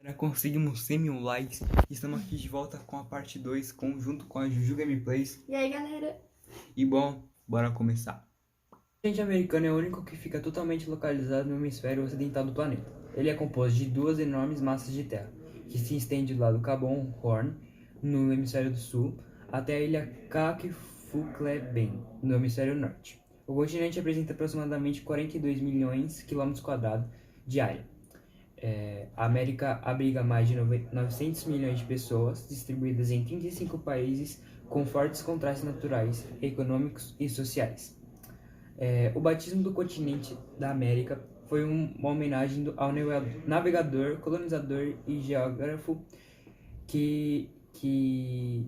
Já conseguimos 100 mil likes. Estamos aqui de volta com a parte 2, junto com a Juju Gameplays. E aí, galera? E bom, bora começar. O continente americano é o único que fica totalmente localizado no hemisfério ocidental do planeta. Ele é composto de duas enormes massas de terra, que se estende do lado Cabo Horn, no hemisfério do sul, até a ilha Kakfukleeben, no hemisfério norte. O continente apresenta aproximadamente 42 milhões de km² de área. A América abriga mais de 900 milhões de pessoas, distribuídas em 35 países com fortes contrastes naturais, econômicos e sociais. O batismo do continente da América foi uma homenagem ao navegador, colonizador e geógrafo que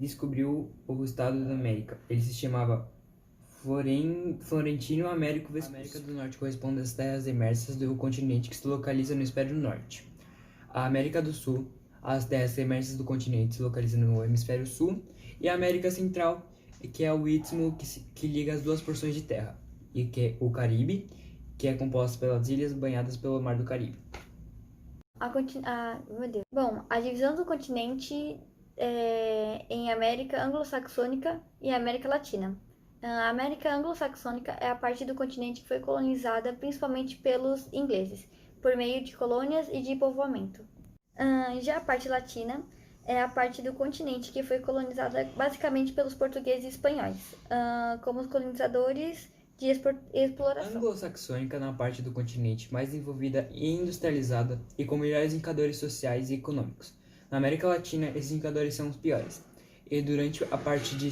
descobriu o estado da América. Ele se chamava Florentino Américo Vespucci. A América do Norte corresponde às terras emersas do continente que se localiza no hemisfério norte. A América do Sul, as terras emersas do continente se localizam no hemisfério sul. E a América Central, que é o istmo que liga as duas porções de terra, e que é o Caribe, que é composto pelas ilhas banhadas pelo Mar do Caribe. Meu Deus. Bom, a divisão do continente é em América Anglo-Saxônica e América Latina. A América Anglo-Saxônica é a parte do continente que foi colonizada principalmente pelos ingleses, por meio de colônias e de povoamento. Já a parte latina é a parte do continente que foi colonizada basicamente pelos portugueses e espanhóis, como os colonizadores de exploração. Anglo-saxônica na parte do continente mais desenvolvida e industrializada e com melhores indicadores sociais e econômicos. Na América Latina, esses indicadores são os piores. E durante a parte do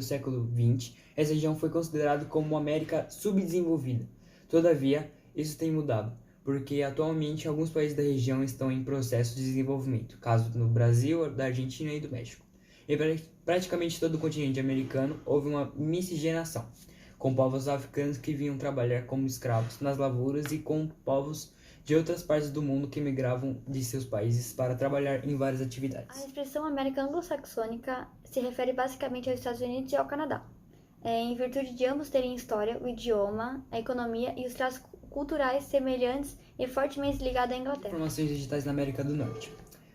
século XX, essa região foi considerada como uma América subdesenvolvida. Todavia, isso tem mudado, porque atualmente alguns países da região estão em processo de desenvolvimento, caso no Brasil, da Argentina e do México. Em praticamente todo o continente americano houve uma miscigenação, com povos africanos que vinham trabalhar como escravos nas lavouras e com povos de outras partes do mundo que migravam de seus países para trabalhar em várias atividades. A expressão América Anglo-Saxônica se refere basicamente aos Estados Unidos e ao Canadá, em virtude de ambos terem história, o idioma, a economia e os traços culturais semelhantes e fortemente ligados à Inglaterra. Informações digitais na América do Norte.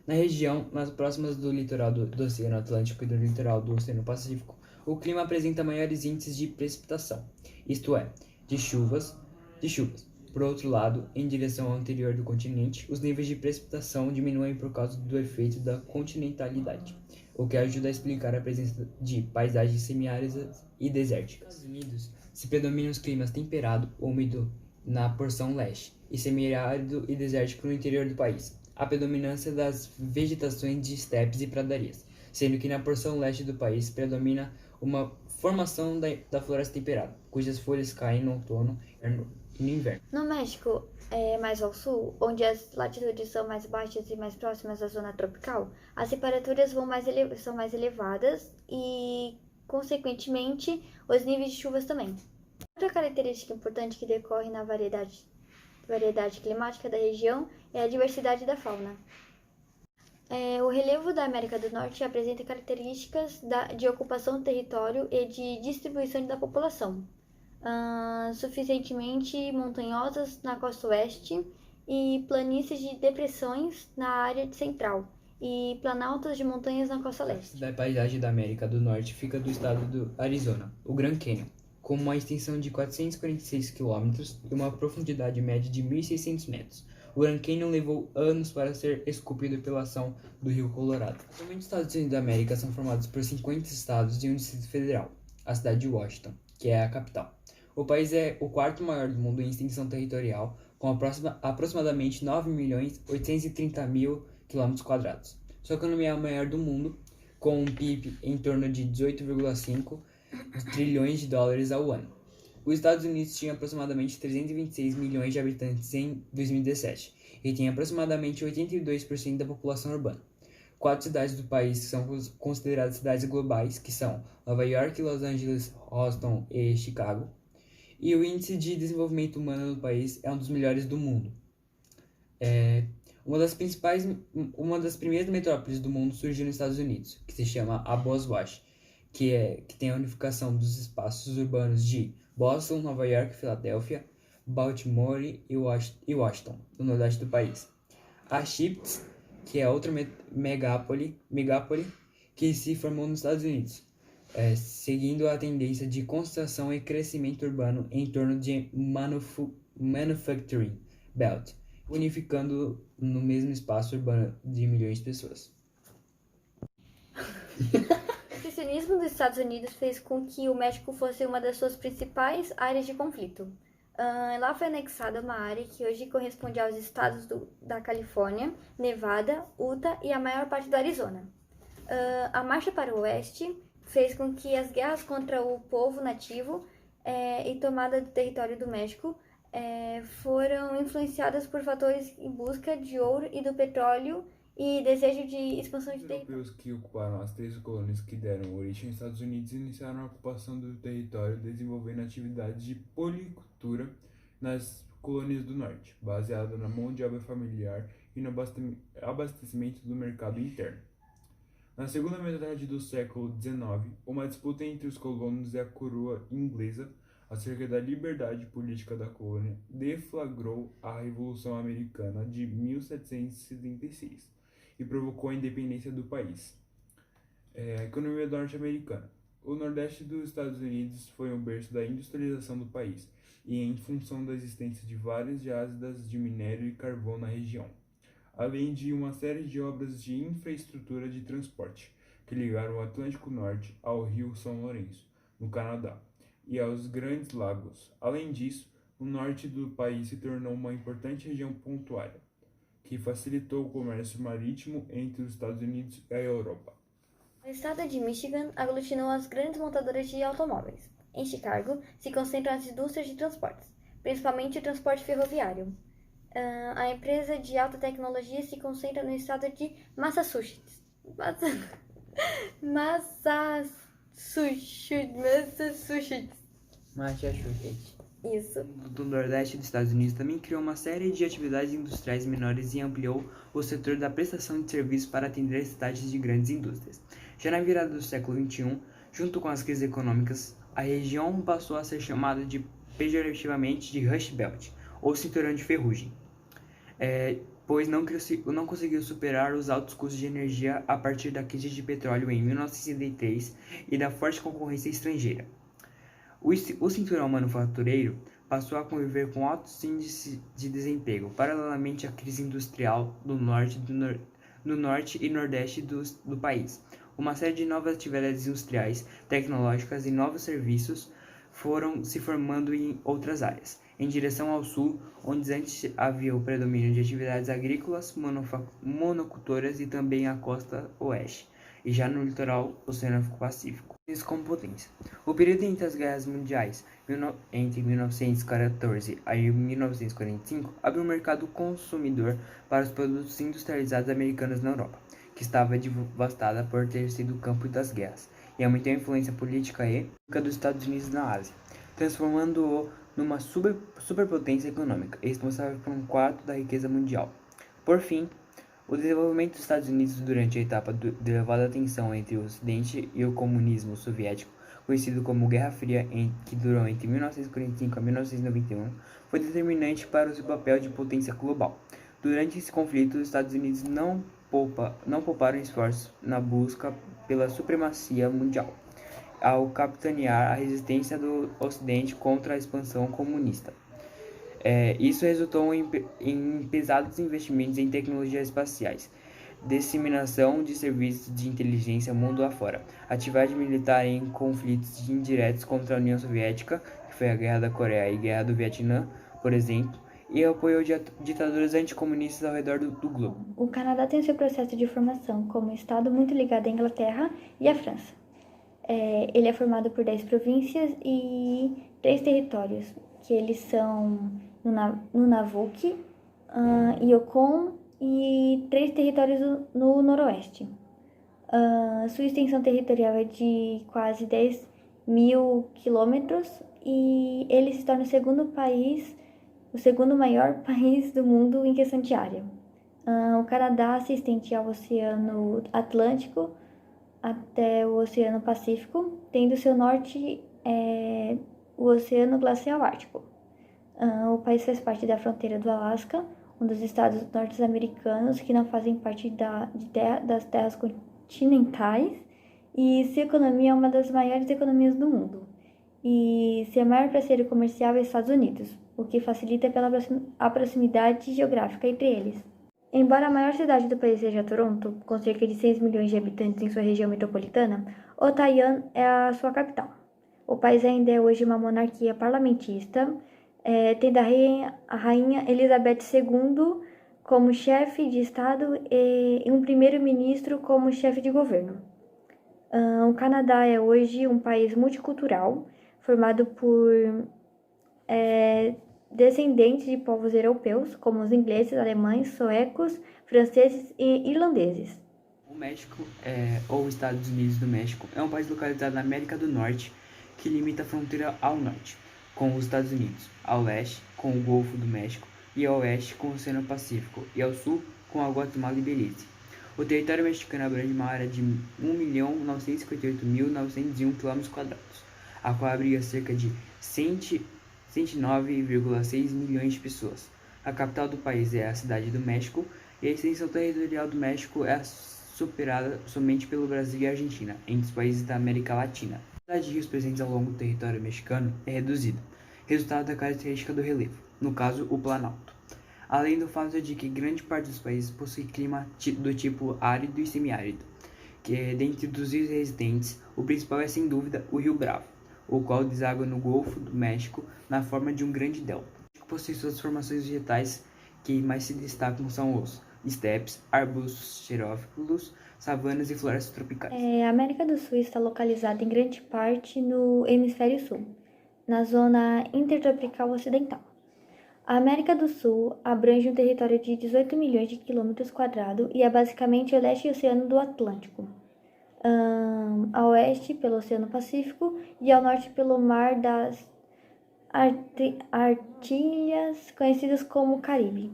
Na região, nas próximas do litoral do Oceano Atlântico e do litoral do Oceano Pacífico, o clima apresenta maiores índices de precipitação, isto é, de chuvas. Por outro lado, em direção ao interior do continente, os níveis de precipitação diminuem por causa do efeito da continentalidade, o que ajuda a explicar a presença de paisagens semiáridas e desérticas. Nos Estados Unidos, se predominam os climas temperado, úmido na porção leste, e semiárido e desértico no interior do país. A predominância das vegetações de estepes e pradarias, sendo que na porção leste do país predomina uma formação da floresta temperada, cujas folhas caem no outono e no inverno. No México, mais ao sul, onde as latitudes são mais baixas e mais próximas da zona tropical, as temperaturas são mais elevadas e, consequentemente, os níveis de chuvas também. Outra característica importante que decorre na variedade climática da região é a diversidade da fauna. O relevo da América do Norte apresenta características de ocupação do território e de distribuição da população, suficientemente montanhosas na costa oeste e planícies de depressões na área central e planaltos de montanhas na costa leste. Da paisagem da América do Norte fica do estado do Arizona, o Grand Canyon, com uma extensão de 446 km e uma profundidade média de 1.600 metros. O Grand Canyon levou anos para ser esculpido pela ação do rio Colorado. Atualmente, os Estados Unidos da América são formados por 50 estados e um Distrito Federal, a cidade de Washington, que é a capital. O país é o quarto maior do mundo em extensão territorial, com aproximadamente 9.830.000 km². Sua economia é a maior do mundo, com um PIB em torno de 18,5 trilhões de dólares ao ano. Os Estados Unidos tinham aproximadamente 326 milhões de habitantes em 2017 e tem aproximadamente 82% da população urbana. 4 cidades do país são consideradas cidades globais, que são Nova York, Los Angeles, Houston e Chicago. E o índice de desenvolvimento humano do país é um dos melhores do mundo. Uma das primeiras metrópoles do mundo surgiu nos Estados Unidos, que se chama a Boswash, que tem a unificação dos espaços urbanos de Boston, Nova York, Filadélfia, Baltimore e Washington, no nordeste do país. a Chypre, que é outra megápole que se formou nos Estados Unidos, seguindo a tendência de concentração e crescimento urbano em torno de Manufacturing Belt, unificando no mesmo espaço urbano de milhões de pessoas. O cristianismo dos Estados Unidos fez com que o México fosse uma das suas principais áreas de conflito. Lá foi anexada uma área que hoje corresponde aos estados da Califórnia, Nevada, Utah e a maior parte do Arizona. A marcha para o oeste fez com que as guerras contra o povo nativo e tomada do território do México foram influenciadas por fatores em busca de ouro e do petróleo e desejo de expansão de Os território. europeus que ocuparam as 3 colônias que deram origem aos Estados Unidos iniciaram a ocupação do território, desenvolvendo atividades de policultura nas colônias do norte, baseada na mão de obra familiar e no abastecimento do mercado interno. Na segunda metade do século XIX, uma disputa entre os colonos e a coroa inglesa acerca da liberdade política da colônia deflagrou a Revolução Americana de 1776 e provocou a independência do país. A economia norte-americana. O nordeste dos Estados Unidos foi um berço da industrialização do país e em função da existência de várias jazidas de minério e carvão na região, além de uma série de obras de infraestrutura de transporte que ligaram o Atlântico Norte ao Rio São Lourenço, no Canadá, e aos Grandes Lagos. Além disso, o norte do país se tornou uma importante região portuária, que facilitou o comércio marítimo entre os Estados Unidos e a Europa. O estado de Michigan aglutinou as grandes montadoras de automóveis. Em Chicago, se concentram as indústrias de transportes, principalmente o transporte ferroviário. A empresa de alta tecnologia se concentra no estado de Massachusetts. Isso. Do Nordeste dos Estados Unidos também criou uma série de atividades industriais menores e ampliou o setor da prestação de serviços para atender as cidades de grandes indústrias. Já na virada do século XXI, junto com as crises econômicas, a região passou a ser chamada pejorativamente de Rust Belt, ou Cinturão de Ferrugem, pois não conseguiu superar os altos custos de energia a partir da crise de petróleo em 1973 e da forte concorrência estrangeira. O cinturão manufatureiro passou a conviver com altos índices de desemprego, paralelamente à crise industrial no norte e nordeste do país. Uma série de novas atividades industriais, tecnológicas e novos serviços foram se formando em outras áreas, em direção ao sul, onde antes havia o predomínio de atividades agrícolas, monocultoras e também a costa oeste, e já no litoral oceânico Pacífico. Como potência. O período entre as guerras mundiais, entre 1914 e 1945, abriu um mercado consumidor para os produtos industrializados americanos na Europa, que estava devastada por ter sido o campo das guerras, e aumentou a influência política e econômica dos Estados Unidos na Ásia, transformando-o numa superpotência econômica, responsável por um quarto da riqueza mundial. Por fim, o desenvolvimento dos Estados Unidos durante a etapa de elevada tensão entre o Ocidente e o comunismo soviético, conhecido como Guerra Fria, que durou entre 1945 a 1991, foi determinante para o seu papel de potência global. Durante esse conflito, os Estados Unidos não pouparam esforços na busca pela supremacia mundial, ao capitanear a resistência do Ocidente contra a expansão comunista. Isso resultou em pesados investimentos em tecnologias espaciais, disseminação de serviços de inteligência mundo afora, atividade militar em conflitos indiretos contra a União Soviética, que foi a Guerra da Coreia e a Guerra do Vietnã, por exemplo, e apoio de ditaduras anticomunistas ao redor do globo. O Canadá tem seu processo de formação como um estado muito ligado à Inglaterra e à França. Ele é formado por 10 províncias e 3 territórios, que eles são Nunavut, Yukon e 3 territórios no noroeste. Sua extensão territorial é de quase 10 mil quilômetros e ele se torna o segundo maior país do mundo em questão de área. O Canadá se estende ao Oceano Atlântico até o Oceano Pacífico, tendo seu norte o Oceano Glacial Ártico. O país faz parte da fronteira do Alasca, um dos estados norte-americanos que não fazem parte das terras continentais, e sua economia é uma das maiores economias do mundo. E seu maior parceiro comercial é os Estados Unidos, o que facilita pela a proximidade geográfica entre eles. Embora a maior cidade do país seja Toronto, com cerca de 6 milhões de habitantes em sua região metropolitana, Ottawa é a sua capital. O país ainda é hoje uma monarquia parlamentista, tendo a rainha Elizabeth II como chefe de Estado e um primeiro-ministro como chefe de governo. O Canadá é hoje um país multicultural, formado por descendentes de povos europeus, como os ingleses, alemães, suecos, franceses e irlandeses. O México, ou Estados Unidos do México, é um país localizado na América do Norte que limita a fronteira ao norte com os Estados Unidos, ao leste com o Golfo do México e ao oeste com o Oceano Pacífico e ao sul com a Guatemala e Belize. O território mexicano abrange uma área de 1.958.901 km², a qual abriga cerca de 109,6 milhões de pessoas. A capital do país é a Cidade do México e a extensão territorial do México é superada somente pelo Brasil e a Argentina, entre os países da América Latina. A quantidade de rios presentes ao longo do território mexicano é reduzida, resultado da característica do relevo, no caso o Planalto. Além do fato de que grande parte dos países possui clima do tipo árido e semiárido, que dentre os rios existentes, o principal é sem dúvida o Rio Bravo, o qual deságua no Golfo do México na forma de um grande delta. O México possui suas formações vegetais que mais se destacam são os estepes, arbustos xerófilos, savanas e florestas tropicais. A América do Sul está localizada em grande parte no hemisfério sul, na zona intertropical ocidental. A América do Sul abrange um território de 18 milhões de quilômetros quadrados e é basicamente o leste e oceano do Atlântico, a oeste pelo Oceano Pacífico e ao norte pelo Mar das Antilhas, conhecidas como Caribe.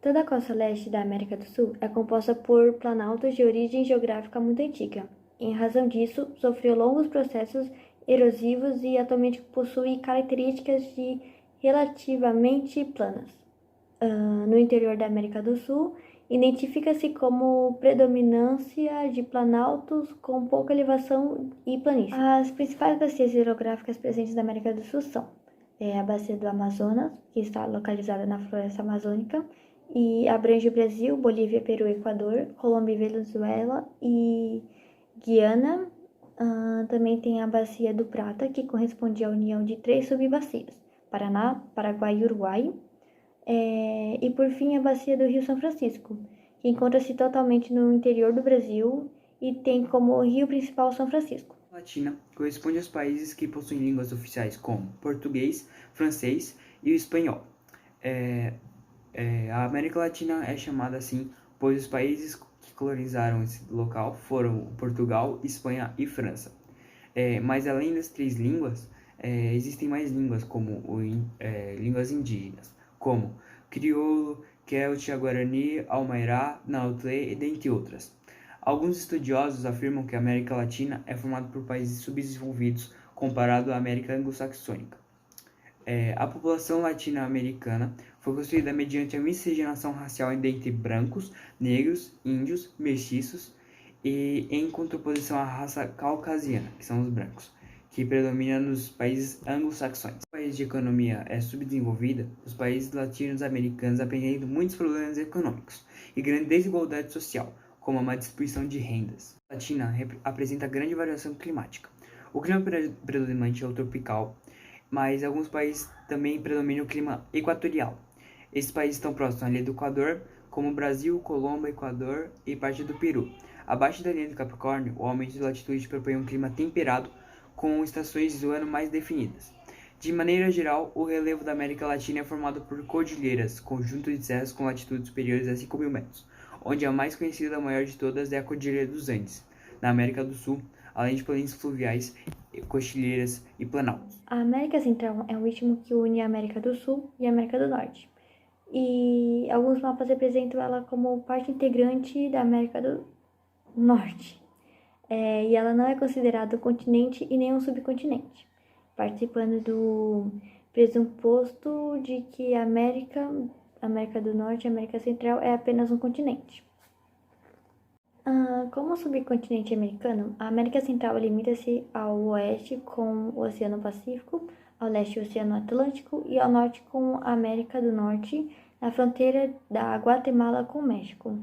Toda a costa leste da América do Sul é composta por planaltos de origem geográfica muito antiga. Em razão disso, sofreu longos processos erosivos e atualmente possui características de relativamente planas. No interior da América do Sul, identifica-se como predominância de planaltos com pouca elevação e planície. As principais bacias hidrográficas presentes na América do Sul são a Bacia do Amazonas, que está localizada na floresta amazônica, e abrange o Brasil, Bolívia, Peru, Equador, Colômbia, Venezuela e Guiana. Também tem a Bacia do Prata, que corresponde à união de 3 subbacias: Paraná, Paraguai e Uruguai. E por fim a Bacia do Rio São Francisco, que encontra-se totalmente no interior do Brasil e tem como rio principal São Francisco. A Latina corresponde aos países que possuem línguas oficiais como português, francês e o espanhol. A América Latina é chamada assim pois os países que colonizaram esse local foram Portugal, Espanha e França. Mas além das 3 línguas, existem mais línguas como línguas indígenas, como crioulo, Keltia, Guarani, Almairá, Nautlé e dentre outras. Alguns estudiosos afirmam que a América Latina é formada por países subdesenvolvidos comparado à América anglo-saxônica. A população latino-americana foi construída mediante a miscigenação racial entre brancos, negros, índios, mestiços e em contraposição à raça caucasiana, que são os brancos, que predomina nos países anglo-saxões. No país de economia subdesenvolvida, os países latino-americanos apresentam muitos problemas econômicos e grande desigualdade social, como a má distribuição de rendas. A Latina apresenta grande variação climática. O clima predominante é o tropical, mas alguns países também predominam o clima equatorial. Esses países estão próximos à linha do Equador, como Brasil, Colômbia, Equador e parte do Peru. Abaixo da linha do Capricórnio, o aumento de latitude propõe um clima temperado, com estações do ano mais definidas. De maneira geral, o relevo da América Latina é formado por cordilheiras, conjunto de serras com latitudes superiores a 5.000 metros, onde a mais conhecida e maior de todas é a Cordilheira dos Andes. Na América do Sul, além de planícies fluviais, cordilheiras e planaltos. A América Central é um istmo que une a América do Sul e a América do Norte, e alguns mapas representam ela como parte integrante da América do Norte. E ela não é considerada um continente e nem um subcontinente, participando do pressuposto de que a América América do Norte e América Central é apenas um continente. Como subcontinente americano, a América Central limita-se ao oeste com o Oceano Pacífico, ao leste o Oceano Atlântico e ao norte com a América do Norte, na fronteira da Guatemala com o México,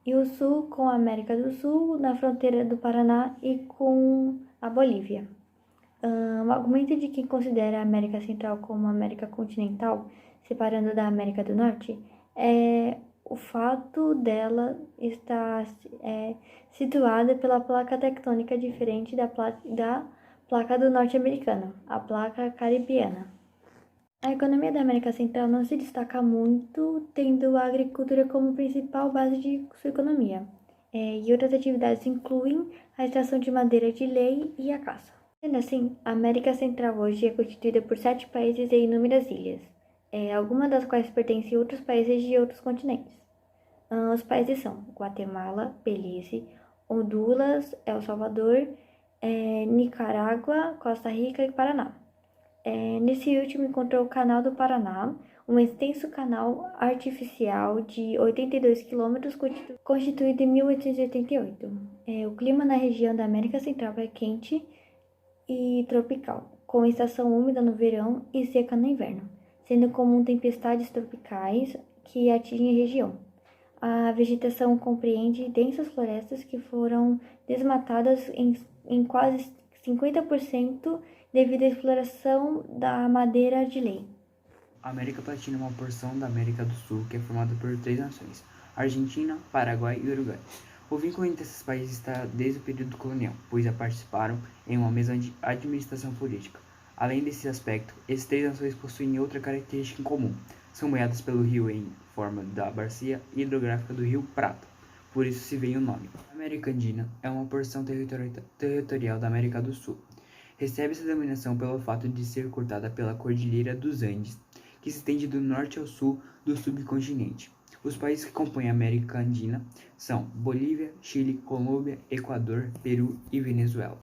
e o sul com a América do Sul, na fronteira do Paraná e com a Bolívia. O argumento de quem considera a América Central como América continental, separando da América do Norte, é o fato dela estar situada pela placa tectônica diferente da placa do norte-americana, a placa caribiana. A economia da América Central não se destaca muito, tendo a agricultura como principal base de sua economia, e outras atividades incluem a extração de madeira de lei e a caça. Sendo assim, a América Central hoje é constituída por 7 países e inúmeras ilhas, algumas das quais pertencem a outros países de outros continentes. Os países são Guatemala, Belize, Honduras, El Salvador, Nicarágua, Costa Rica e Paraná. Nesse último encontrou o Canal do Paraná, um extenso canal artificial de 82 quilômetros constituído em 1888. O clima na região da América Central é quente e tropical, com estação úmida no verão e seca no inverno, sendo comum tempestades tropicais que atingem a região. A vegetação compreende densas florestas que foram desmatadas em quase 50% devido à exploração da madeira de lei. A América Latina é uma porção da América do Sul que é formada por 3 nações: Argentina, Paraguai e Uruguai. O vínculo entre esses países está desde o período colonial, pois já participaram em uma mesma administração política. Além desse aspecto, essas 3 nações possuem outra característica em comum: são banhadas pelo rio em forma da bacia hidrográfica do Rio Prata, por isso se vem o nome. A América Andina é uma porção territorial da América do Sul. Recebe essa denominação pelo fato de ser cortada pela Cordilheira dos Andes, que se estende do norte ao sul do subcontinente. Os países que compõem a América Andina são Bolívia, Chile, Colômbia, Equador, Peru e Venezuela.